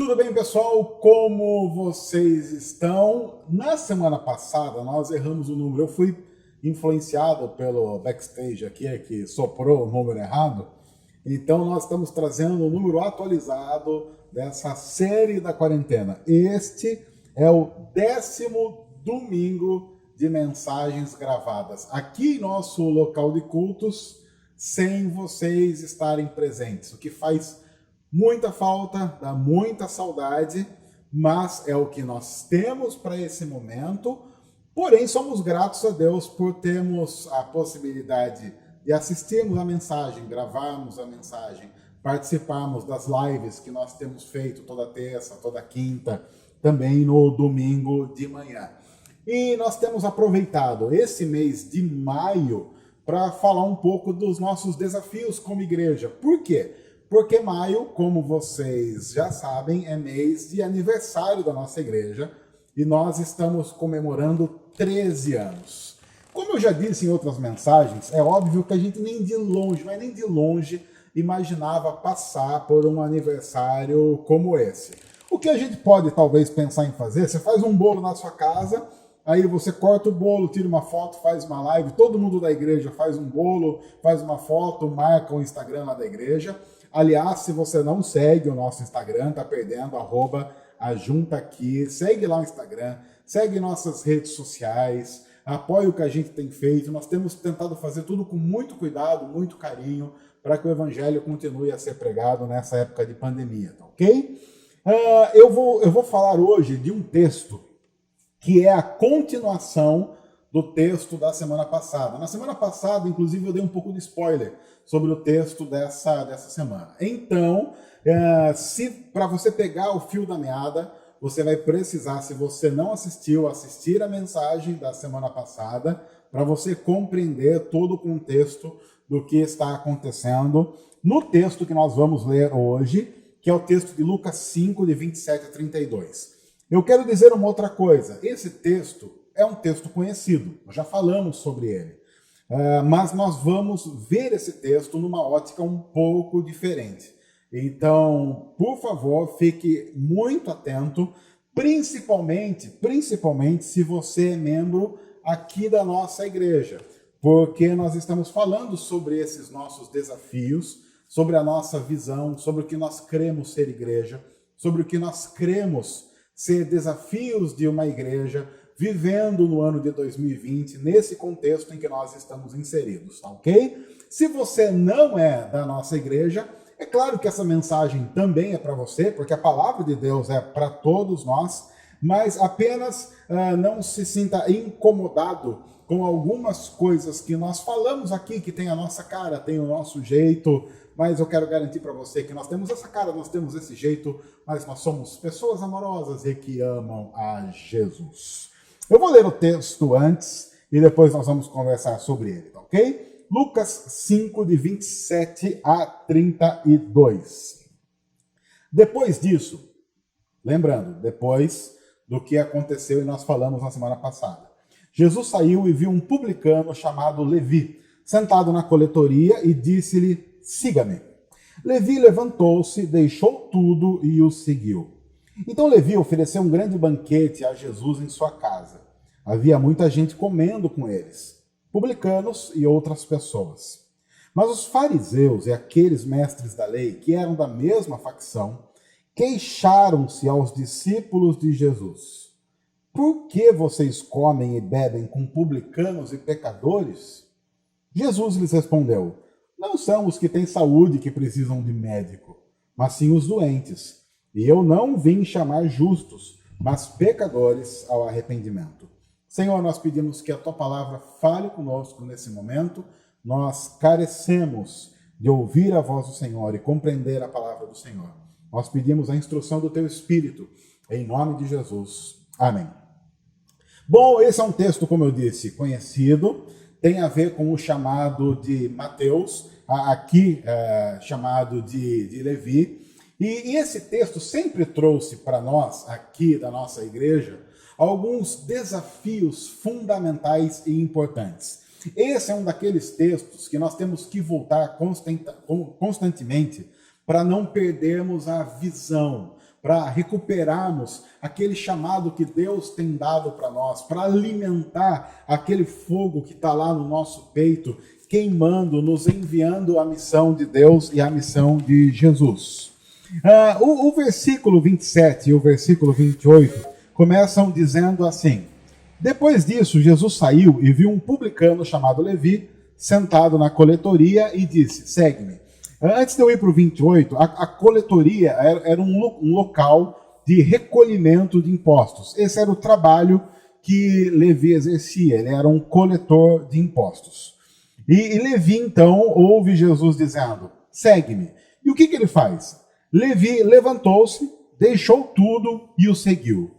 Tudo bem, pessoal? Como vocês estão? Na semana passada, nós erramos o número. Eu fui influenciado pelo backstage aqui, que soprou o número errado. Então, nós estamos trazendo o número atualizado dessa série da quarentena. Este é o 10º domingo de mensagens gravadas aqui em nosso local de cultos, sem vocês estarem presentes, o que faz muita falta, dá muita saudade, mas é o que nós temos para esse momento. Porém, somos gratos a Deus por termos a possibilidade de assistirmos a mensagem, gravarmos a mensagem, participarmos das lives que nós temos feito toda terça, toda quinta, também no domingo de manhã. E nós temos aproveitado esse mês de maio para falar um pouco dos nossos desafios como igreja. Por quê? Porque maio, como vocês já sabem, é mês de aniversário da nossa igreja e nós estamos comemorando 13 anos. Como eu já disse em outras mensagens, é óbvio que a gente nem de longe, mas nem de longe, imaginava passar por um aniversário como esse. O que a gente pode talvez pensar em fazer, você faz um bolo na sua casa, aí você corta o bolo, tira uma foto, faz uma live, todo mundo da igreja faz um bolo, faz uma foto, marca o Instagram lá da igreja. Aliás, se você não segue o nosso Instagram, tá perdendo, @ajuntaqui, segue lá o Instagram, segue nossas redes sociais, apoie o que a gente tem feito. Nós temos tentado fazer tudo com muito cuidado, muito carinho, para que o evangelho continue a ser pregado nessa época de pandemia, tá ok? Eu vou falar hoje de um texto que é a continuação do texto da semana passada. Na semana passada, inclusive, eu dei um pouco de spoiler sobre o texto dessa semana. Então, se para você pegar o fio da meada, você vai precisar, se você não assistiu, assistir a mensagem da semana passada, para você compreender todo o contexto do que está acontecendo no texto que nós vamos ler hoje, que é o texto de Lucas 5, de 27 a 32. Eu quero dizer uma outra coisa. Esse texto é um texto conhecido, nós já falamos sobre ele. Mas nós vamos ver esse texto numa ótica um pouco diferente. Então, por favor, fique muito atento, principalmente se você é membro aqui da nossa igreja, porque nós estamos falando sobre esses nossos desafios, sobre a nossa visão, sobre o que nós cremos ser igreja, sobre o que nós cremos ser desafios de uma igreja, vivendo no ano de 2020, nesse contexto em que nós estamos inseridos, tá ok? Se você não é da nossa igreja, é claro que essa mensagem também é para você, porque a palavra de Deus é para todos nós, mas apenas não se sinta incomodado com algumas coisas que nós falamos aqui, que tem a nossa cara, tem o nosso jeito, mas eu quero garantir para você que nós temos essa cara, nós temos esse jeito, mas nós somos pessoas amorosas e que amam a Jesus. Eu vou ler o texto antes e depois nós vamos conversar sobre ele, tá ok? Lucas 5, de 27 a 32. Depois disso, lembrando, depois do que aconteceu e nós falamos na semana passada, Jesus saiu e viu um publicano chamado Levi, sentado na coletoria e disse-lhe: "Siga-me." Levi levantou-se, deixou tudo e o seguiu. Então Levi ofereceu um grande banquete a Jesus em sua casa. Havia muita gente comendo com eles, publicanos e outras pessoas. Mas os fariseus e aqueles mestres da lei, que eram da mesma facção, queixaram-se aos discípulos de Jesus: "Por que vocês comem e bebem com publicanos e pecadores?" Jesus lhes respondeu: "Não são os que têm saúde que precisam de médico, mas sim os doentes. E eu não vim chamar justos, mas pecadores ao arrependimento." Senhor, nós pedimos que a Tua palavra fale conosco nesse momento. Nós carecemos de ouvir a voz do Senhor e compreender a palavra do Senhor. Nós pedimos a instrução do Teu Espírito, em nome de Jesus. Amém. Bom, esse é um texto, como eu disse, conhecido, tem a ver com o chamado de Mateus, aqui chamado de Levi. E esse texto sempre trouxe para nós, aqui da nossa igreja, alguns desafios fundamentais e importantes. Esse é um daqueles textos que nós temos que voltar constantemente para não perdermos a visão, para recuperarmos aquele chamado que Deus tem dado para nós, para alimentar aquele fogo que está lá no nosso peito, queimando, nos enviando a missão de Deus e a missão de Jesus. O versículo 27 e o versículo 28 começam dizendo assim: depois disso, Jesus saiu e viu um publicano chamado Levi sentado na coletoria e disse: segue-me. Antes de eu ir para o 28, a coletoria era um local de recolhimento de impostos. Esse era o trabalho que Levi exercia, ele era um coletor de impostos. E Levi, então, ouve Jesus dizendo: segue-me. E o que ele faz? Levi levantou-se, deixou tudo e o seguiu.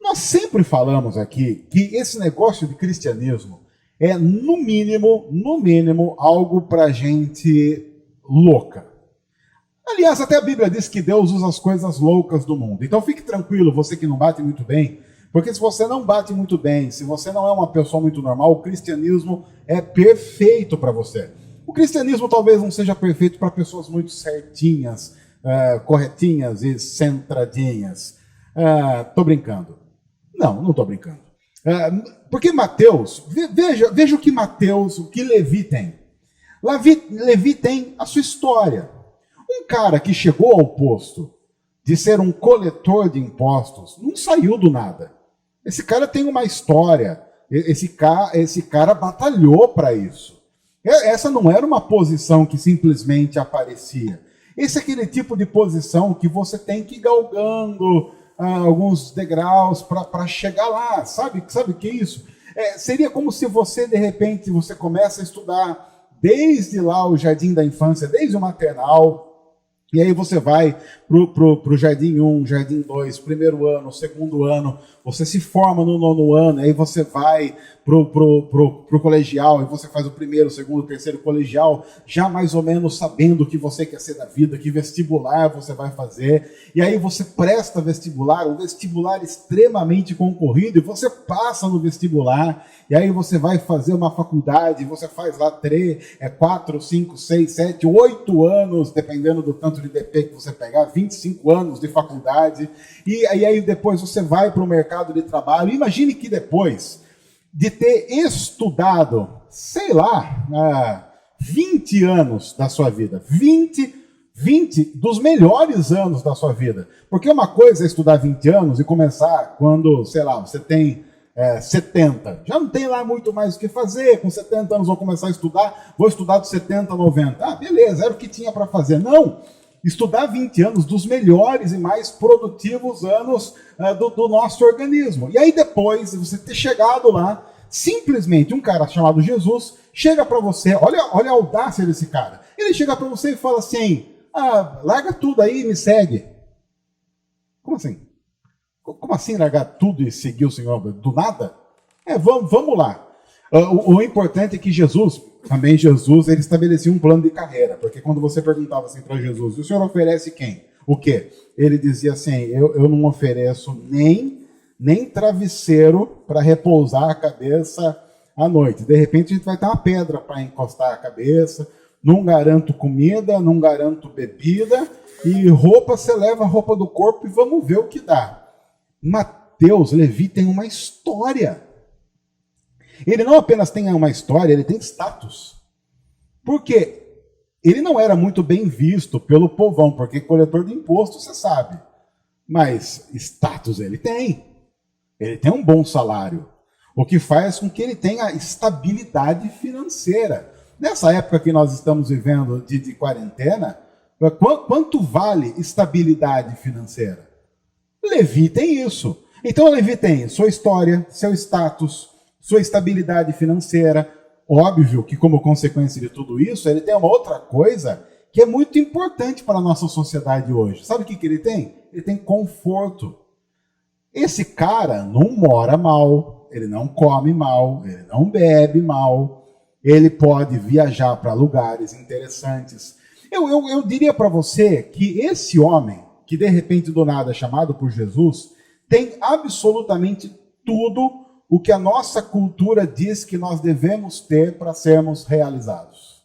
Nós sempre falamos aqui que esse negócio de cristianismo é, no mínimo, algo para gente louca. Aliás, até a Bíblia diz que Deus usa as coisas loucas do mundo. Então fique tranquilo, você que não bate muito bem, porque se você não bate muito bem, se você não é uma pessoa muito normal, o cristianismo é perfeito para você. O cristianismo talvez não seja perfeito para pessoas muito certinhas, corretinhas e centradinhas. Tô brincando. Não estou brincando. Porque Mateus, veja o que Mateus, o que Levi tem. Levi tem a sua história. Um cara que chegou ao posto de ser um coletor de impostos não saiu do nada. Esse cara tem uma história. Esse cara batalhou para isso. Essa não era uma posição que simplesmente aparecia. Esse é aquele tipo de posição que você tem que ir galgando alguns degraus para chegar lá. Sabe o que é isso? Seria como se você, de repente, você começa a estudar desde lá o jardim da infância, desde o maternal, e aí você vai pro jardim 1, jardim 2, primeiro ano, segundo ano, você se forma no 9º ano, aí você vai pro colegial, e você faz o primeiro, segundo, terceiro colegial, já mais ou menos sabendo o que você quer ser da vida, que vestibular você vai fazer, e aí você presta vestibular, um vestibular extremamente concorrido, e você passa no vestibular, e aí você vai fazer uma faculdade, você faz lá 4, 5, 6, 7, 8 anos, dependendo do tanto de DP que você pegar, 25 anos de faculdade, e aí depois você vai para o mercado de trabalho. Imagine que depois de ter estudado, sei lá, 20 anos da sua vida, 20 dos melhores anos da sua vida, porque uma coisa é estudar 20 anos e começar quando, sei lá, você tem 70, já não tem lá muito mais o que fazer, com 70 anos vou começar a estudar, vou estudar dos 70 a 90, beleza, era o que tinha para fazer. Não, estudar 20 anos dos melhores e mais produtivos anos do nosso organismo. E aí depois, você ter chegado lá, simplesmente um cara chamado Jesus chega para você, olha a audácia desse cara, ele chega para você e fala assim: larga tudo aí e me segue. Como assim? Como assim largar tudo e seguir o Senhor do nada? Vamos lá. O importante é que Jesus, ele estabelecia um plano de carreira, porque quando você perguntava assim para Jesus: o Senhor oferece quem? O quê? Ele dizia assim: eu não ofereço nem travesseiro para repousar a cabeça à noite. De repente a gente vai ter uma pedra para encostar a cabeça, não garanto comida, não garanto bebida, e roupa, você leva a roupa do corpo e vamos ver o que dá. Levi tem uma história. Ele não apenas tem uma história, ele tem status. Por quê? Ele não era muito bem visto pelo povão, porque coletor de imposto, você sabe. Mas status ele tem. Ele tem um bom salário. O que faz com que ele tenha estabilidade financeira. Nessa época que nós estamos vivendo de quarentena, quanto vale estabilidade financeira? Levi tem isso. Então Levi tem sua história, seu status, sua estabilidade financeira. Óbvio que, como consequência de tudo isso, ele tem uma outra coisa que é muito importante para a nossa sociedade hoje. Sabe o que ele tem? Ele tem conforto. Esse cara não mora mal, ele não come mal, ele não bebe mal, ele pode viajar para lugares interessantes. Eu diria para você que esse homem, que de repente do nada é chamado por Jesus, tem absolutamente tudo o que a nossa cultura diz que nós devemos ter para sermos realizados.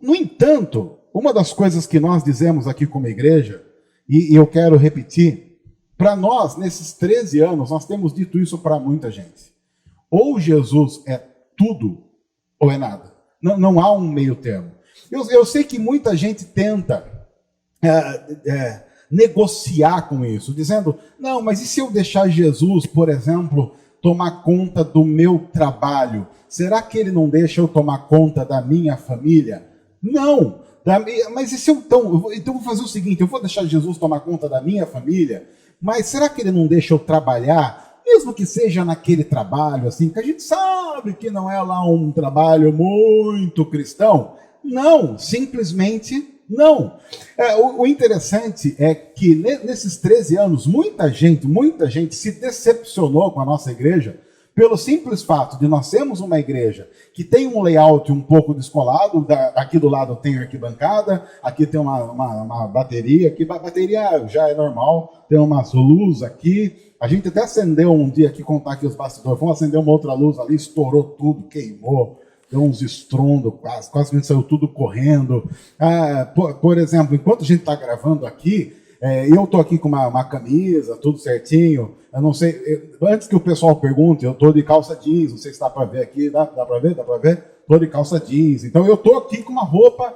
No entanto, Uma das coisas que nós dizemos aqui como igreja, e eu quero repetir, para nós, nesses 13 anos, nós temos dito isso para muita gente. Ou Jesus é tudo, ou é nada. Não há um meio termo. Eu sei que muita gente tenta negociar com isso, dizendo, não, mas e se eu deixar Jesus, por exemplo, tomar conta do meu trabalho? Será que ele não deixa eu tomar conta da minha família? Não! Mas e se eu então vou fazer o seguinte, eu vou deixar Jesus tomar conta da minha família, mas será que ele não deixa eu trabalhar, mesmo que seja naquele trabalho, assim, que a gente sabe que não é lá um trabalho muito cristão? Não, simplesmente não. O interessante é que nesses 13 anos, muita gente se decepcionou com a nossa igreja, pelo simples fato de nós sermos uma igreja que tem um layout um pouco descolado. Aqui do lado tem arquibancada, aqui tem uma bateria, aqui a bateria já é normal, tem umas luzes aqui. A gente até acendeu um dia aqui, contar aqui os bastidores, vamos acender uma outra luz ali, estourou tudo, queimou, deu uns estrondos, quase a gente saiu tudo correndo. Por exemplo, enquanto a gente está gravando aqui, eu estou aqui com uma camisa, tudo certinho. Eu não sei, antes que o pessoal pergunte, eu estou de calça jeans, não sei se dá para ver aqui, dá para ver? Dá para ver? Estou de calça jeans. Então eu estou aqui com uma roupa,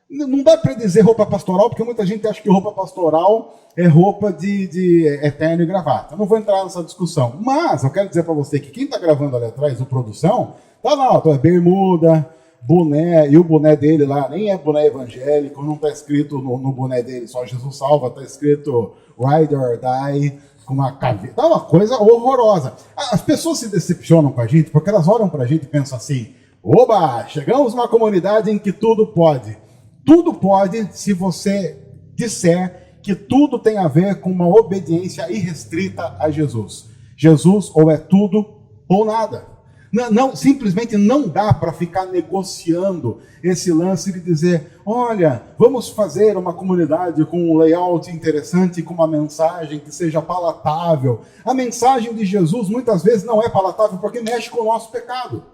não dá para dizer roupa pastoral, porque muita gente acha que roupa pastoral é roupa de terno e gravata. Eu não vou entrar nessa discussão, mas eu quero dizer para você que quem está gravando ali atrás, o produção, tá lá, ó, bermuda, boné, e o boné dele lá nem é boné evangélico, não está escrito no boné dele só Jesus salva, está escrito Ride or Die, com uma caveira. Tá uma coisa horrorosa. As pessoas se decepcionam com a gente porque elas olham para a gente e pensam assim, oba, chegamos numa comunidade em que tudo pode. Tudo pode se você disser que tudo tem a ver com uma obediência irrestrita a Jesus. Jesus ou é tudo ou nada. Não, simplesmente não dá para ficar negociando esse lance de dizer, olha, vamos fazer uma comunidade com um layout interessante, com uma mensagem que seja palatável. A mensagem de Jesus muitas vezes não é palatável porque mexe com o nosso pecado.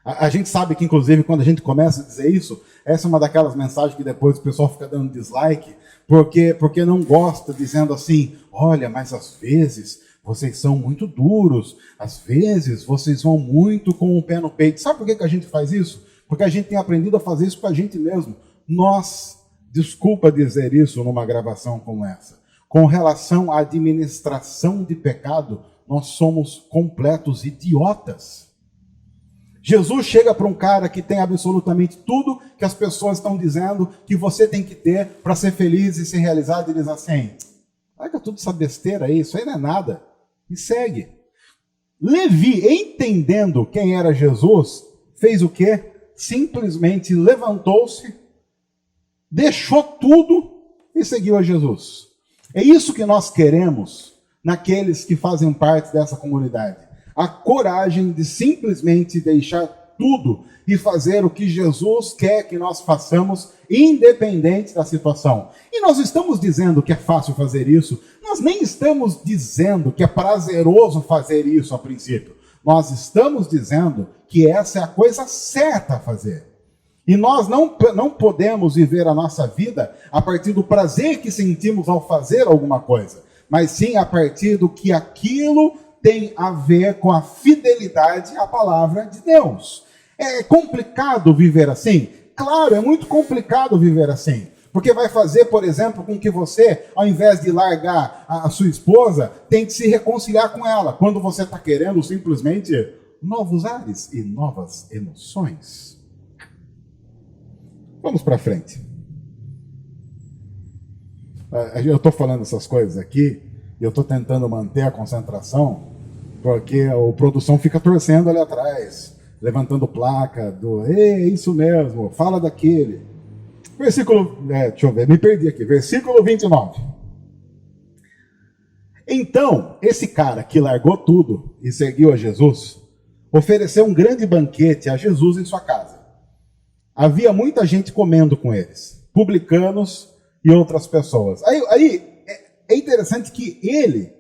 A gente sabe que, inclusive, quando a gente começa a dizer isso, essa é uma daquelas mensagens que depois o pessoal fica dando dislike, porque não gosta, dizendo assim, olha, mas às vezes vocês são muito duros, às vezes vocês vão muito com o pé no peito. Sabe por que a gente faz isso? Porque a gente tem aprendido a fazer isso com a gente mesmo. Nós, desculpa dizer isso numa gravação como essa, com relação à administração de pecado, nós somos completos idiotas. Jesus chega para um cara que tem absolutamente tudo que as pessoas estão dizendo que você tem que ter para ser feliz e ser realizado, e diz assim, larga tudo essa besteira aí, isso aí não é nada. E segue. Levi, entendendo quem era Jesus, fez o quê? Simplesmente levantou-se, deixou tudo e seguiu a Jesus. É isso que nós queremos naqueles que fazem parte dessa comunidade. A coragem de simplesmente deixar tudo e fazer o que Jesus quer que nós façamos, independente da situação. E nós estamos dizendo que é fácil fazer isso, nós nem estamos dizendo que é prazeroso fazer isso a princípio. Nós estamos dizendo que essa é a coisa certa a fazer. E nós não podemos viver a nossa vida a partir do prazer que sentimos ao fazer alguma coisa, mas sim a partir do que aquilo tem a ver com a fidelidade à palavra de Deus. É complicado viver assim? Claro, é muito complicado viver assim. Porque vai fazer, por exemplo, com que você, ao invés de largar a sua esposa, tente se reconciliar com ela, quando você está querendo simplesmente novos ares e novas emoções. Vamos para frente. Eu estou falando essas coisas aqui, e eu estou tentando manter a concentração, porque a produção fica torcendo ali atrás, levantando placa do, é isso mesmo, fala daquele. Versículo, deixa eu ver, me perdi aqui, versículo 29. Então, esse cara que largou tudo e seguiu a Jesus, ofereceu um grande banquete a Jesus em sua casa. Havia muita gente comendo com eles, publicanos e outras pessoas. Aí é interessante que ele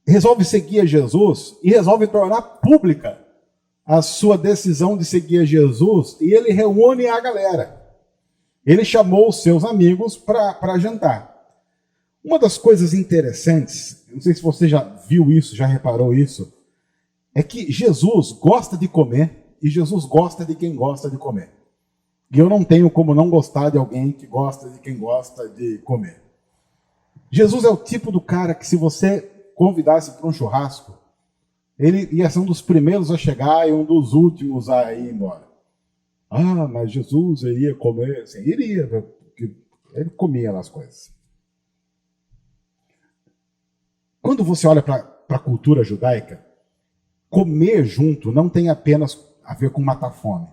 resolve seguir a Jesus e resolve tornar pública a sua decisão de seguir a Jesus, e ele reúne a galera. Ele chamou os seus amigos para jantar. Uma das coisas interessantes, não sei se você já viu isso, já reparou isso, é que Jesus gosta de comer e Jesus gosta de quem gosta de comer. E eu não tenho como não gostar de alguém que gosta de quem gosta de comer. Jesus é o tipo do cara que, se você convidasse para um churrasco, ele ia ser um dos primeiros a chegar e um dos últimos a ir embora. Ah, mas Jesus iria comer? Assim, iria, porque ele comia lá as coisas. Quando você olha para a cultura judaica, comer junto não tem apenas a ver com matar fome.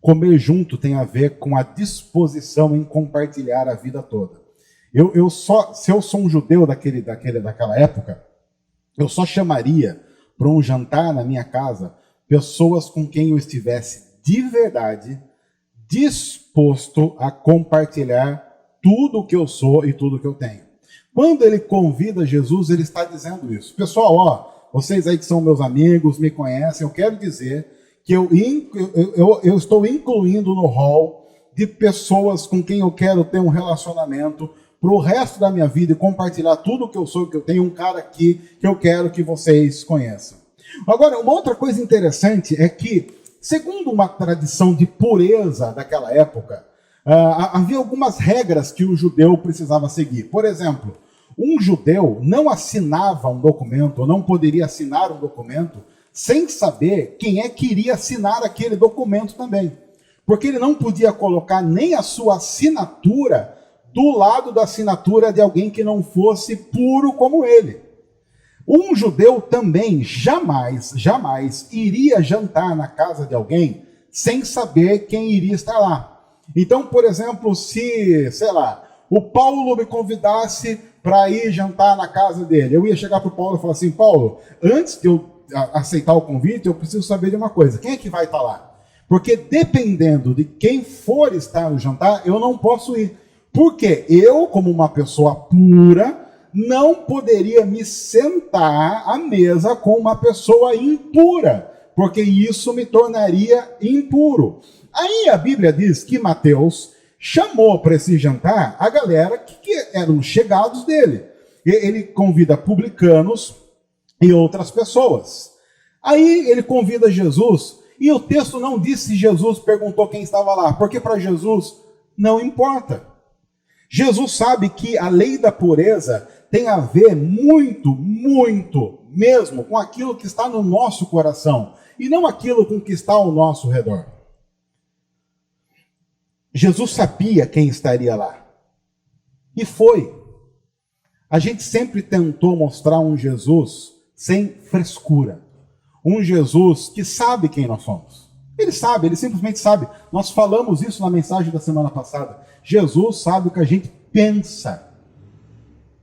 Comer junto tem a ver com a disposição em compartilhar a vida toda. Se eu sou um judeu daquela época, eu só chamaria para um jantar na minha casa pessoas com quem eu estivesse de verdade disposto a compartilhar tudo o que eu sou e tudo o que eu tenho. Quando ele convida Jesus, ele está dizendo isso. Pessoal, ó, vocês aí que são meus amigos, me conhecem, eu quero dizer que eu estou incluindo no hall de pessoas com quem eu quero ter um relacionamento para o resto da minha vida e compartilhar tudo o que eu sou, que eu tenho um cara aqui que eu quero que vocês conheçam. Agora, uma outra coisa interessante é que, segundo uma tradição de pureza daquela época, havia algumas regras que o judeu precisava seguir. Por exemplo, um judeu não assinava um documento, ou não poderia assinar um documento, sem saber quem é que iria assinar aquele documento também. Porque ele não podia colocar nem a sua assinatura do lado da assinatura de alguém que não fosse puro como ele. Um judeu também jamais iria jantar na casa de alguém sem saber quem iria estar lá. Então, por exemplo, se, sei lá, o Paulo me convidasse para ir jantar na casa dele, eu ia chegar para o Paulo e falar assim: Paulo, antes de eu aceitar o convite, eu preciso saber de uma coisa: quem é que vai estar lá? Porque dependendo de quem for estar no jantar, eu não posso ir. Porque eu, como uma pessoa pura, não poderia me sentar à mesa com uma pessoa impura, porque isso me tornaria impuro. Aí a Bíblia diz que Mateus chamou para esse jantar a galera que eram chegados dele. Ele convida publicanos e outras pessoas. Aí ele convida Jesus, e o texto não diz se Jesus perguntou quem estava lá, porque para Jesus não importa. Jesus sabe que a lei da pureza tem a ver muito mesmo com aquilo que está no nosso coração, e não aquilo com que está ao nosso redor. Jesus sabia quem estaria lá. E foi. A gente sempre tentou mostrar um Jesus sem frescura. Um Jesus que sabe quem nós somos. Ele sabe, ele simplesmente sabe. Nós falamos isso na mensagem da semana passada. Jesus sabe o que a gente pensa.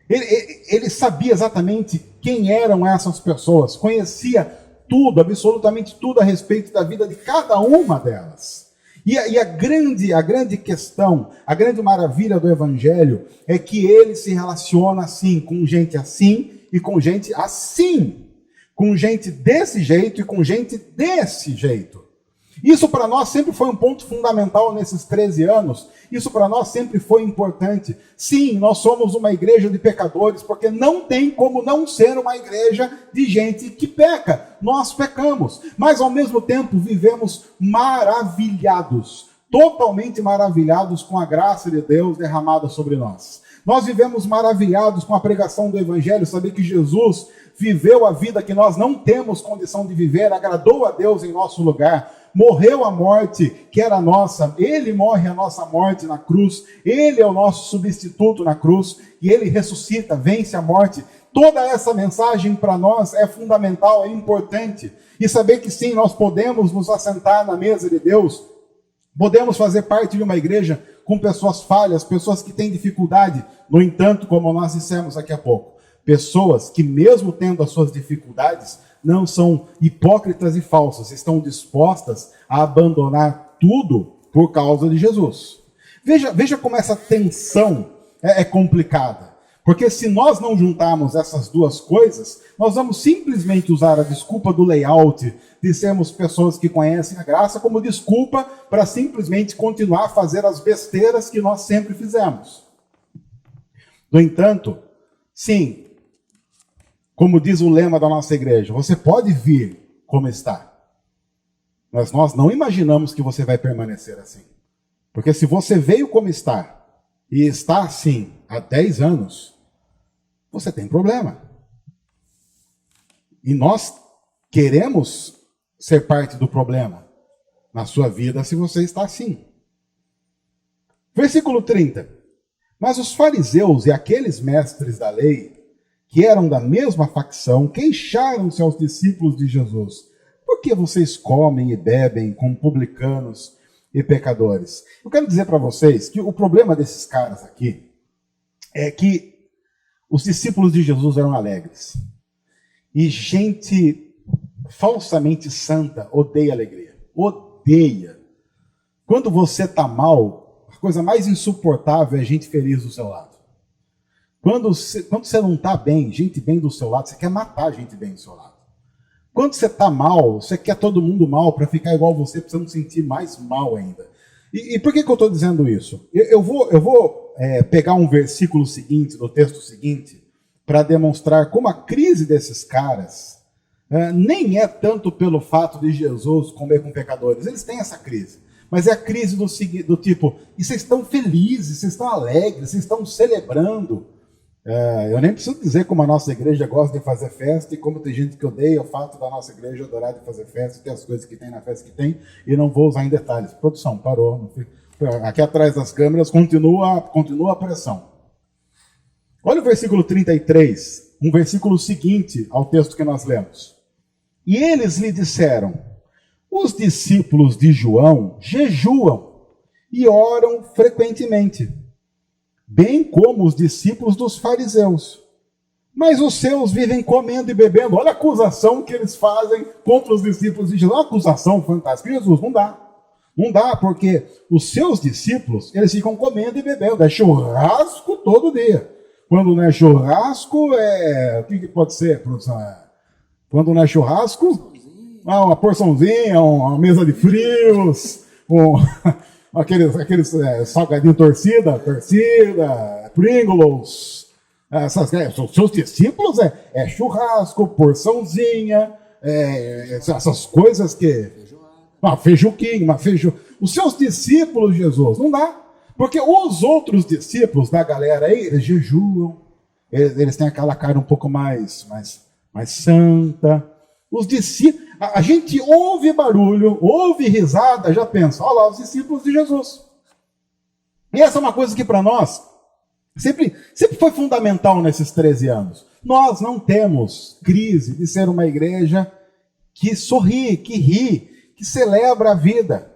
Ele sabia exatamente quem eram essas pessoas. Conhecia tudo, absolutamente tudo a respeito da vida de cada uma delas. E a grande questão, a grande maravilha do Evangelho é que ele se relaciona assim, com gente assim e com gente assim. Com gente desse jeito e com gente desse jeito. Isso para nós sempre foi um ponto fundamental nesses 13 anos. Isso para nós sempre foi importante. Sim, nós somos uma igreja de pecadores, porque não tem como não ser uma igreja de gente que peca. Nós pecamos, mas ao mesmo tempo vivemos maravilhados, totalmente maravilhados com a graça de Deus derramada sobre nós. Nós vivemos maravilhados com a pregação do Evangelho, saber que Jesus viveu a vida que nós não temos condição de viver, agradou a Deus em nosso lugar, morreu a morte que era nossa, ele morre a nossa morte na cruz, ele é o nosso substituto na cruz, e ele ressuscita, vence a morte. Toda essa mensagem para nós é fundamental, é importante, e saber que sim, nós podemos nos assentar na mesa de Deus, podemos fazer parte de uma igreja com pessoas falhas, pessoas que têm dificuldade. No entanto, como nós dissemos aqui a pouco, pessoas que mesmo tendo as suas dificuldades, não são hipócritas e falsas, estão dispostas a abandonar tudo por causa de Jesus. Veja como essa tensão é complicada. Porque se nós não juntarmos essas duas coisas, nós vamos simplesmente usar a desculpa do layout, de sermos pessoas que conhecem a graça, como desculpa para simplesmente continuar a fazer as besteiras que nós sempre fizemos. No entanto, sim, como diz o lema da nossa igreja, você pode vir como está, mas nós não imaginamos que você vai permanecer assim. Porque se você veio como está, e está assim há 10 anos, você tem problema. E nós queremos ser parte do problema na sua vida se você está assim. Versículo 30. Mas os fariseus e aqueles mestres da lei, que eram da mesma facção, queixaram-se aos discípulos de Jesus. Por que vocês comem e bebem com publicanos e pecadores? Eu quero dizer para vocês que o problema desses caras aqui é que os discípulos de Jesus eram alegres. E gente falsamente santa odeia alegria. Odeia. Quando você está mal, a coisa mais insuportável é gente feliz do seu lado. Quando você não está bem, gente bem do seu lado, você quer matar gente bem do seu lado. Quando você está mal, você quer todo mundo mal para ficar igual você, para você não sentir mais mal ainda. E por que eu estou dizendo isso? Eu vou pegar um versículo seguinte, do texto seguinte, para demonstrar como a crise desses caras nem é tanto pelo fato de Jesus comer com pecadores. Eles têm essa crise. Mas é a crise do tipo, e vocês estão felizes, vocês estão alegres, vocês estão celebrando. Eu nem preciso dizer como a nossa igreja gosta de fazer festa e como tem gente que odeia o fato da nossa igreja adorar de fazer festa, ter as coisas que tem na festa que tem, e não vou usar em detalhes. Produção, parou. Aqui atrás das câmeras continua a pressão. Olha o versículo 33, um versículo seguinte ao texto que nós lemos. E eles lhe disseram, os discípulos de João jejuam e oram frequentemente, bem como os discípulos dos fariseus. Mas os seus vivem comendo e bebendo. Olha a acusação que eles fazem contra os discípulos de Jesus. Uma acusação fantástica. Jesus, não dá. Não dá, porque os seus discípulos, eles ficam comendo e bebendo. É churrasco todo dia. Quando não é churrasco, o que pode ser, produção? Quando não é churrasco, uma porçãozinha, uma mesa de frios, aqueles salgadinho torcida, Pringles, os seus discípulos é churrasco, porçãozinha, essas coisas que... Feijuquinho, Os seus discípulos, Jesus, não dá. Porque os outros discípulos da galera aí, eles jejuam, eles têm aquela cara um pouco mais santa. Os discípulos, a gente ouve barulho, ouve risada, já pensa, olha lá, os discípulos de Jesus. E essa é uma coisa que para nós sempre foi fundamental nesses 13 anos. Nós não temos crise de ser uma igreja que sorri, que ri, que celebra a vida.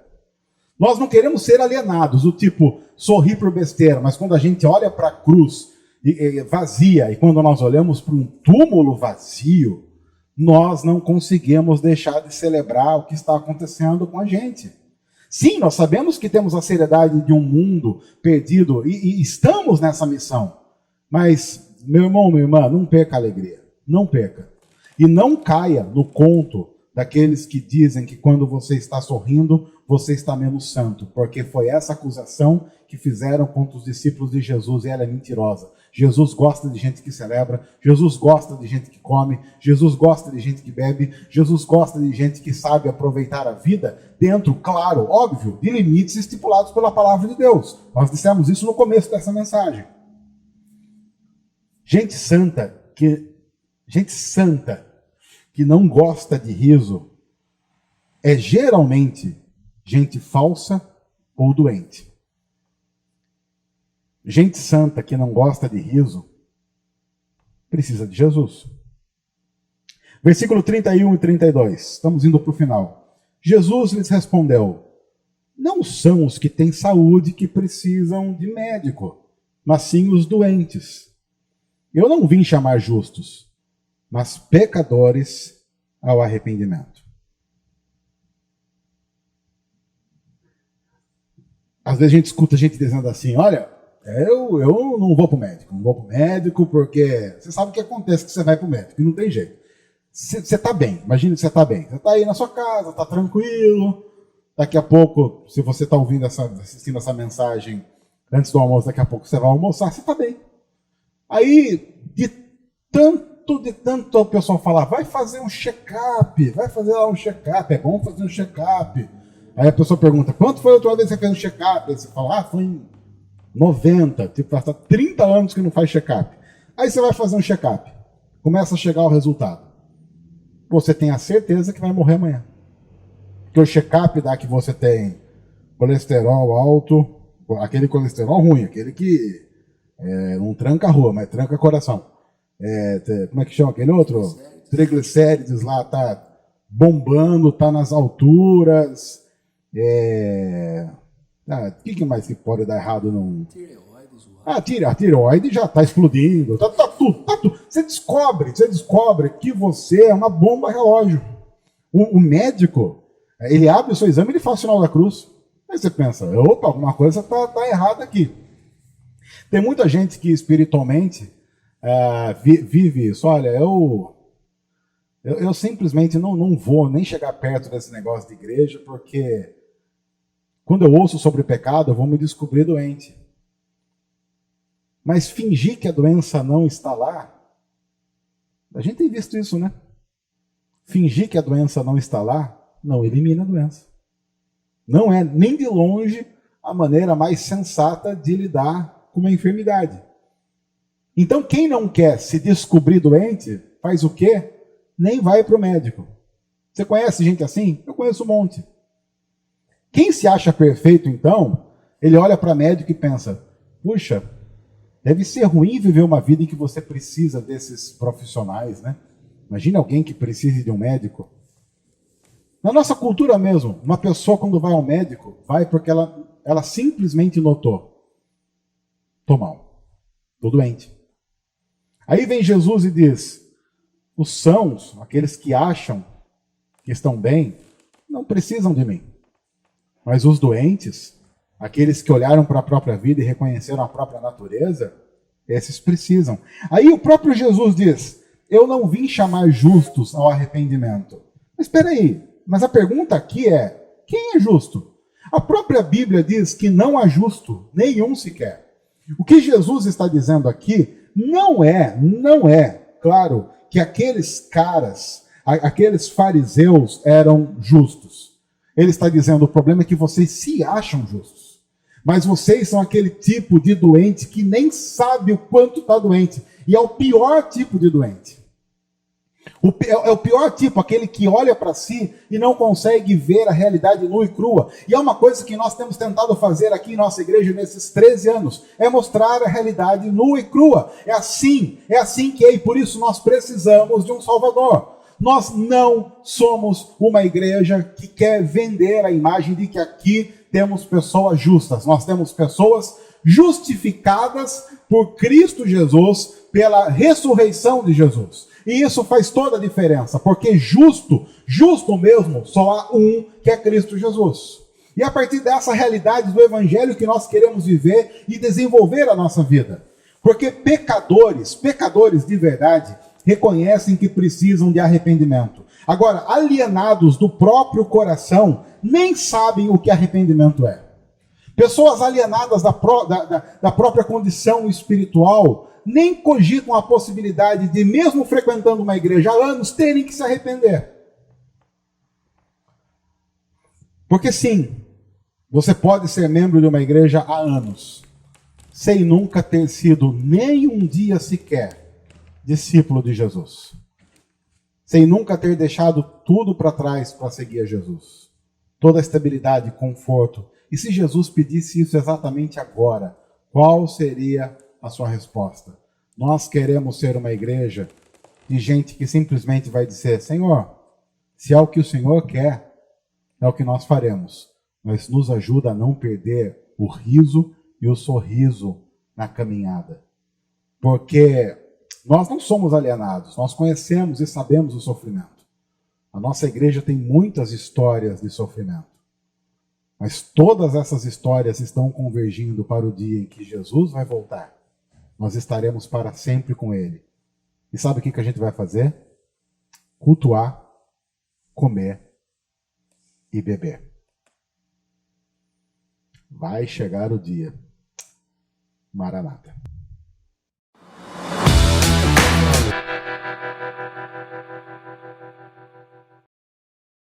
Nós não queremos ser alienados, do tipo, sorrir por besteira, mas quando a gente olha para a cruz vazia, e quando nós olhamos para um túmulo vazio, nós não conseguimos deixar de celebrar o que está acontecendo com a gente. Sim, nós sabemos que temos a seriedade de um mundo perdido e estamos nessa missão. Mas, meu irmão, minha irmã, não perca a alegria. Não perca. E não caia no conto daqueles que dizem que quando você está sorrindo, você está menos santo. Porque foi essa acusação que fizeram contra os discípulos de Jesus e ela é mentirosa. Jesus gosta de gente que celebra, Jesus gosta de gente que come, Jesus gosta de gente que bebe, Jesus gosta de gente que sabe aproveitar a vida dentro, claro, óbvio, de limites estipulados pela palavra de Deus. Nós dissemos isso no começo dessa mensagem. Gente santa que não gosta de riso é geralmente gente falsa ou doente. Gente santa que não gosta de riso precisa de Jesus. Versículo 31 e 32. Estamos indo para o final. Jesus lhes respondeu: não são os que têm saúde que precisam de médico, mas sim os doentes. Eu não vim chamar justos, mas pecadores ao arrependimento. Às vezes a gente escuta gente dizendo assim, olha, eu não vou pro médico. Não vou pro médico porque você sabe o que acontece que você vai pro médico. E não tem jeito. Você tá bem. Imagina que você tá bem. Você tá aí na sua casa, tá tranquilo. Daqui a pouco, se você tá assistindo essa mensagem antes do almoço, daqui a pouco você vai almoçar, você tá bem. Aí, de tanto o pessoal falar, vai fazer um check-up, vai fazer lá um check-up, é bom fazer um check-up. Aí a pessoa pergunta, quanto foi a última vez que você fez um check-up? Aí você fala, foi em 90, tipo, faz 30 anos que não faz check-up. Aí você vai fazer um check-up, começa a chegar o resultado. Você tem a certeza que vai morrer amanhã. Porque o check-up dá que você tem colesterol alto, aquele colesterol ruim, aquele que não tranca a rua, mas tranca coração. Como é que chama aquele outro? Triglicérides lá, tá bombando, tá nas alturas. O que mais que pode dar errado? A tireoide já tá explodindo. Tá tudo. Você descobre que você é uma bomba relógio. O médico, ele abre o seu exame e ele faz o sinal da cruz. Aí você pensa, opa, alguma coisa tá errada aqui. Tem muita gente que espiritualmente vive isso. Olha, eu simplesmente não vou nem chegar perto desse negócio de igreja, porque quando eu ouço sobre pecado, eu vou me descobrir doente. Mas fingir que a doença não está lá, a gente tem visto isso, né? Fingir que a doença não está lá, não elimina a doença. Não é nem de longe a maneira mais sensata de lidar com uma enfermidade. Então, quem não quer se descobrir doente, faz o quê? Nem vai para o médico. Você conhece gente assim? Eu conheço um monte. Quem se acha perfeito, então, ele olha para médico e pensa, puxa, deve ser ruim viver uma vida em que você precisa desses profissionais, né? Imagina alguém que precise de um médico. Na nossa cultura mesmo, uma pessoa quando vai ao médico, vai porque ela simplesmente notou, tô mal, tô doente. Aí vem Jesus e diz, os sãos, aqueles que acham que estão bem, não precisam de mim. Mas os doentes, aqueles que olharam para a própria vida e reconheceram a própria natureza, esses precisam. Aí o próprio Jesus diz, eu não vim chamar justos ao arrependimento. Mas espera aí, mas a pergunta aqui é, quem é justo? A própria Bíblia diz que não há justo, nenhum sequer. O que Jesus está dizendo aqui não é, claro, que aqueles caras, aqueles fariseus eram justos. Ele está dizendo, o problema é que vocês se acham justos. Mas vocês são aquele tipo de doente que nem sabe o quanto está doente. E é o pior tipo de doente. É o pior tipo, aquele que olha para si e não consegue ver a realidade nua e crua. E é uma coisa que nós temos tentado fazer aqui em nossa igreja nesses 13 anos. É mostrar a realidade nua e crua. É assim que é, e por isso nós precisamos de um Salvador. Nós não somos uma igreja que quer vender a imagem de que aqui temos pessoas justas. Nós temos pessoas justificadas por Cristo Jesus, pela ressurreição de Jesus. E isso faz toda a diferença, porque justo mesmo, só há um, que é Cristo Jesus. E a partir dessa realidade do Evangelho que nós queremos viver e desenvolver a nossa vida. Porque pecadores de verdade, reconhecem que precisam de arrependimento. Agora, alienados do próprio coração, nem sabem o que arrependimento é. Pessoas alienadas da própria condição espiritual, nem cogitam a possibilidade de, mesmo frequentando uma igreja há anos, terem que se arrepender. Porque sim, você pode ser membro de uma igreja há anos, sem nunca ter sido nem um dia sequer discípulo de Jesus. Sem nunca ter deixado tudo para trás para seguir a Jesus. Toda a estabilidade, conforto. E se Jesus pedisse isso exatamente agora, qual seria a sua resposta? Nós queremos ser uma igreja de gente que simplesmente vai dizer, Senhor, se é o que o Senhor quer, é o que nós faremos. Mas nos ajuda a não perder o riso e o sorriso na caminhada. Porque nós não somos alienados, nós conhecemos e sabemos o sofrimento. A nossa igreja tem muitas histórias de sofrimento. Mas todas essas histórias estão convergindo para o dia em que Jesus vai voltar. Nós estaremos para sempre com Ele. E sabe o que a gente vai fazer? Cultuar, comer e beber. Vai chegar o dia. Maranata.